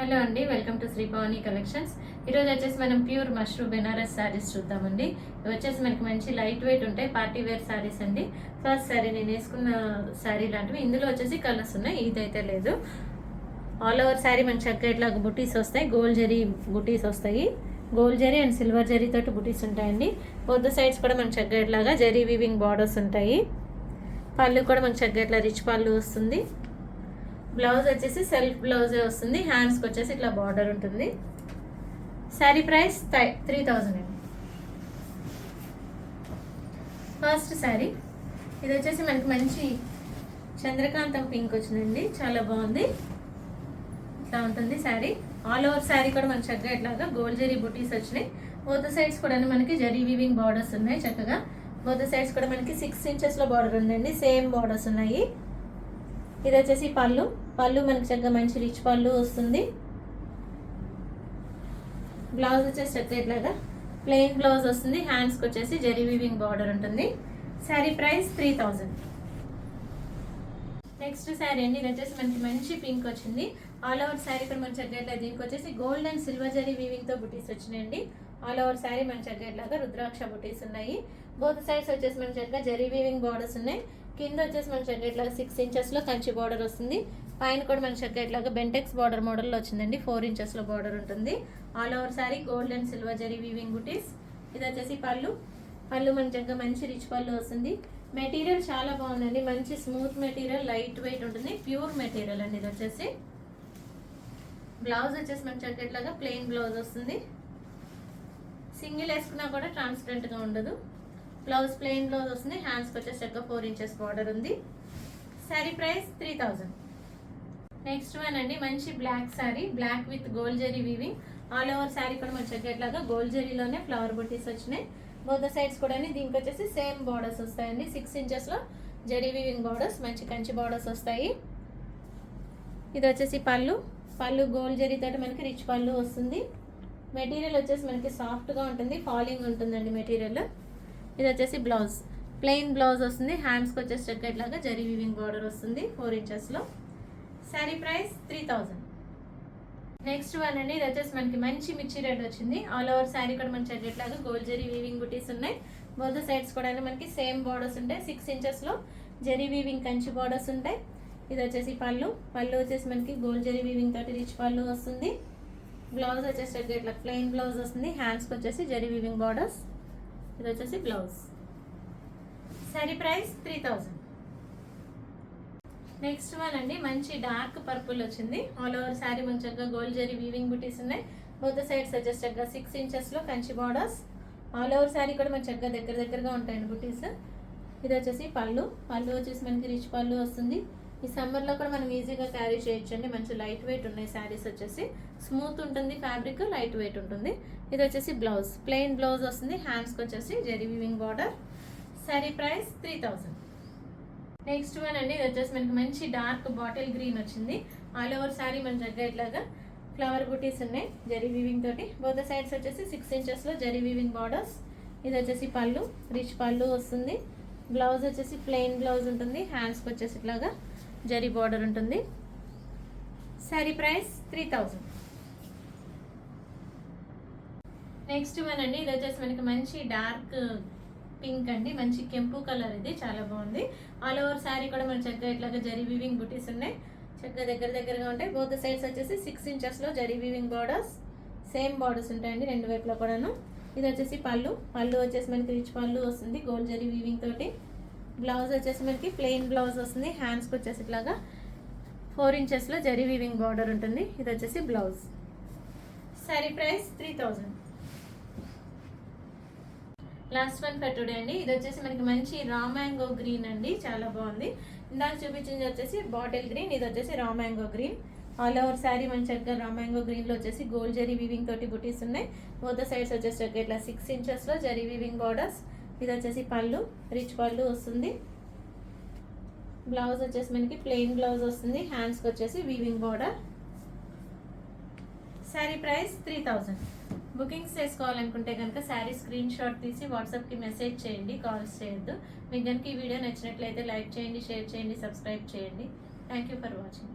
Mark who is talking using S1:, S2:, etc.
S1: Hello అండి, welcome to Shri Bhavani collections. ఈరోజు వచ్చేసి మనం ప్యూర్ మష్రూమ్ బెనారస్ శారీస్ చూద్దామండి. ఇవి వచ్చేసి మనకి మంచి లైట్ వెయిట్ ఉంటాయి, పార్టీ వేర్ శారీస్ అండి. ఫస్ట్ శారీ నేను వేసుకున్న శారీ లాంటివి. ఇందులో వచ్చేసి కలర్స్ ఉన్నాయి, ఇదైతే లేదు. ఆల్ ఓవర్ శారీ మనకి చక్కగా ఇట్లా బుటీస్ వస్తాయి, గోల్డ్ జరీ బుటీస్ వస్తాయి. Gold zari and silver zari తోటి బుటీస్ ఉంటాయండి. బోత్ సైడ్స్ కూడా మనకి చక్కగా ఇట్లాగా జరీ వీవింగ్ బార్డర్స్ ఉంటాయి. పళ్ళు కూడా మనకి చక్కగా ఇట్లా రిచ్ పళ్ళు వస్తుంది. బ్లౌజ్ వచ్చేసి సెల్ఫ్ బ్లౌజే వస్తుంది. హ్యాండ్స్కి వచ్చేసి ఇట్లా బార్డర్ ఉంటుంది. శారీ ప్రైస్ 3000 అండి. ఫస్ట్ శారీ ఇది వచ్చేసి మనకి మంచి చంద్రకాంతం పింక్ వచ్చిందండి, చాలా బాగుంది. ఇట్లా ఉంటుంది శారీ. ఆల్ ఓవర్ శారీ కూడా మనకి చక్కగా ఇట్లాగా గోల్డ్ జరీ బుటీస్ వచ్చినాయి. బోత్ సైడ్స్ కూడా మనకి జరీ వీవింగ్ బార్డర్స్ ఉన్నాయి. చక్కగా బోత్ సైడ్స్ కూడా మనకి 6 ఇంచెస్లో బార్డర్ ఉందండి, సేమ్ బార్డర్స్ ఉన్నాయి. ఇది వచ్చేసి పళ్ళు మనకి చక్కగా మంచి రిచ్ పళ్ళు వస్తుంది. బ్లౌజ్ వచ్చేసి చక్కగా ఇట్లాగా ప్లెయిన్ బ్లౌజ్ వస్తుంది. హ్యాండ్స్కి వచ్చేసి జరీ వీవింగ్ బార్డర్ ఉంటుంది. శారీ ప్రైస్ 3000. నెక్స్ట్ శారీ అండి, ఇది వచ్చేసి మనకి మంచి పింక్ వచ్చింది. ఆల్ ఓవర్ శారీ కూడా మన చక్కగా ఇట్లా దీనికి వచ్చేసి గోల్డ్ అండ్ సిల్వర్ జరీ వీవింగ్తో బుటీస్ వచ్చినాయండి. ఆల్ ఓవర్ శారీ మన చక్కగా ఇట్లాగా రుద్రాక్ష బుటీస్ ఉన్నాయి. బోత్ సైడ్స్ వచ్చేసి మన చక్కగా జరీ వీవింగ్ బార్డర్స్ ఉన్నాయి. కింద వచ్చేసి మన చక్కగా ఇట్లాగా 6 ఇంచెస్లో కంచి బార్డర్ వస్తుంది. పైన కూడా మన చక్కగా ఇట్లాగా బెంటెక్స్ బార్డర్ మోడల్లో వచ్చిందండి, 4 ఇంచెస్లో బార్డర్ ఉంటుంది. All over sari gold and silver zari weaving బుటీస్. ఇది వచ్చేసి పళ్ళు మన చక్కగా మంచి రిచ్ పళ్ళు వస్తుంది. మెటీరియల్ చాలా బాగుందండి, మంచి స్మూత్ మెటీరియల్, లైట్ వెయిట్ ఉంటుంది, ప్యూర్ మెటీరియల్ అండి. ఇది వచ్చేసి బ్లౌజ్ వచ్చేసి మన చక్కగా ఇట్లాగా ప్లెయిన్ బ్లౌజ్ వస్తుంది. సింగిల్ వేసుకున్నా కూడా ట్రాన్స్పరెంట్గా ఉండదు. బ్లౌజ్ ప్లెయిన్ బ్లౌజ్ వస్తుంది. హ్యాండ్స్కి వచ్చేసి చక్కగా 4 ఇంచెస్ బార్డర్ ఉంది. శారీ ప్రైస్ 3000. నెక్స్ట్ వన్ అండి, మంచి black sari, black with gold zari weaving. All over sari కూడా మన చక్కగా ఇట్లాగా గోల్డ్ జరీలోనే ఫ్లవర్ బుటీస్ వచ్చినాయి. బోత్ సైడ్స్ కూడా దీనికి వచ్చేసి సేమ్ బార్డర్స్ వస్తాయండి, 6 ఇంచెస్లో జరీ వీవింగ్ బార్డర్స్, మంచి కంచి బార్డర్స్ వస్తాయి. ఇది వచ్చేసి పళ్ళు గోల్డ్ జరీ తోటి మనకి రిచ్ పళ్ళు వస్తుంది. మెటీరియల్ వచ్చేసి మనకి సాఫ్ట్గా ఉంటుంది, ఫాలింగ్ ఉంటుందండి మెటీరియల్. ఇది వచ్చేసి బ్లౌజ్ ప్లెయిన్ బ్లౌజ్ వస్తుంది. హ్యాండ్స్కి వచ్చేసి చక్కగా ఇట్లాగా జరీ వీవింగ్ బార్డర్ వస్తుంది, 4 ఇంచెస్లో. శారీ ప్రైస్ 3000. నెక్స్ట్ వన్ అండి, ఇది వచ్చేసి మనకి మంచి మిర్చి రెడ్ వచ్చింది. ఆల్ ఓవర్ శారీ కూడా మన చక్కగా ఇట్లాగా గోల్డ్ జరీ వీవింగ్ బుటీస్ ఉన్నాయి. బోత్ సైడ్స్ కూడా మనకి సేమ్ బార్డర్స్ ఉంటాయి, 6 ఇంచెస్లో జరీ వీవింగ్ కంచి బార్డర్స్ ఉంటాయి. ఇది వచ్చేసి పళ్ళు వచ్చేసి మనకి గోల్డ్ జరీ వీవింగ్ తోటి రిచ్ పళ్ళు వస్తుంది. బ్లౌజ్ వచ్చేసి చక్కగా ఇట్లా ప్లెయిన్ బ్లౌజ్ వస్తుంది. హ్యాండ్స్కి వచ్చేసి జరీ వీవింగ్ బార్డర్స్. ఇది వచ్చేసి blouse. Sari price 3000. Next one అండి, మంచి డార్క్ పర్పుల్ వచ్చింది. ఆల్ ఓవర్ శారీ మన చక్కగా గోల్డ్ జరీ వీవింగ్ బుటీస్ ఉన్నాయి. బోత్ సైడ్స్ వచ్చేసి చక్కగా 6 ఇంచెస్లో Kanchi borders. All over sari కూడా మన చక్కగా దగ్గరగా ఉంటాయండి బుటీస్. ఇది వచ్చేసి పళ్ళు వచ్చేసి మనకి రిచ్ పళ్ళు వస్తుంది. ఈ సమ్మర్లో కూడా మనం ఈజీగా క్యారీ చేయొచ్చండి, మంచి లైట్ వెయిట్ ఉన్నాయి శారీస్. వచ్చేసి స్మూత్ ఉంటుంది ఫ్యాబ్రిక్, లైట్ వెయిట్ ఉంటుంది. ఇది వచ్చేసి బ్లౌజ్ ప్లెయిన్ బ్లౌజ్ వస్తుంది. హ్యాండ్స్కి వచ్చేసి zari weaving border. Sari price 3000. Next one అండి, ఇది వచ్చేసి మనకి మంచి డార్క్ బాటిల్ గ్రీన్ వచ్చింది. ఆల్ ఓవర్ శారీ మన చక్కగా ఇట్లాగా ఫ్లవర్ బుటీస్ ఉన్నాయి జరీ వీవింగ్ తోటి. బోత్ సైడ్స్ వచ్చేసి 6 ఇంచెస్లో జరీ వీవింగ్ బార్డర్స్. ఇది వచ్చేసి పళ్ళు రిచ్ పళ్ళు వస్తుంది. బ్లౌజ్ వచ్చేసి ప్లెయిన్ బ్లౌజ్ ఉంటుంది. హ్యాండ్స్కి వచ్చేసి ఇట్లాగా జరీ బార్డర్ ఉంటుంది. శారీ ప్రైస్ 3000. నెక్స్ట్ వన్ అండి, ఇది వచ్చేసి మనకి మంచి డార్క్ పింక్ అండి, మంచి కెంపు కలర్. ఇది చాలా బాగుంది. ఆల్ ఓవర్ శారీ కూడా మన చక్కగా ఇట్లాగా జరీ వీవింగ్ బుటీస్ ఉన్నాయి, చక్కగా దగ్గరగా ఉంటాయి. బోత్ సైడ్స్ వచ్చేసి 6 ఇంచెస్లో zari weaving borders, same borders ఉంటాయండి రెండు వైపులా కూడాను. ఇది వచ్చేసి పళ్ళు వచ్చేసి మనకి రిచ్ పళ్ళు వస్తుంది గోల్డ్ జరీ వీవింగ్ తోటి. బ్లౌజ్ వచ్చేసి మనకి ప్లెయిన్ బ్లౌజ్ వస్తుంది. హ్యాండ్స్కి వచ్చేసి ఇట్లాగా 4 ఇంచెస్లో జరీ వీవింగ్ బార్డర్ ఉంటుంది. ఇది వచ్చేసి blouse. Sari price 3000. Last one for today అండి, ఇది వచ్చేసి మనకి మంచి రా మ్యాంగో గ్రీన్ అండి, చాలా బాగుంది. ఇందాక చూపించింది వచ్చేసి బాటిల్ గ్రీన్, ఇది వచ్చేసి raw mango green. All over sari మన చక్కగా రా మ్యాంగో గ్రీన్లో వచ్చేసి గోల్డ్ జరీ వీవింగ్ తోటి బుటీస్ ఉన్నాయి. బోత్ సైడ్స్ వచ్చేసి చక్కగా ఇట్లా 6 ఇంచెస్లో జరీ వీవింగ్ బార్డర్స్. ఇది వచ్చేసి పళ్ళు రిచ్ పళ్ళు వస్తుంది. బ్లౌజ్ వచ్చేసి మనకి ప్లెయిన్ బ్లౌజ్ వస్తుంది. హ్యాండ్స్కి వచ్చేసి weaving border. Sari price 3000. Bookings చేసుకోవాలనుకుంటే కనుక శారీ స్క్రీన్ షాట్ తీసి వాట్సాప్కి మెసేజ్ చేయండి, కాల్స్ చేయొద్దు. మీకు కనుక ఈ వీడియో నచ్చినట్లయితే లైక్ చేయండి, షేర్ చేయండి, సబ్స్క్రైబ్ చేయండి. Thank you for watching.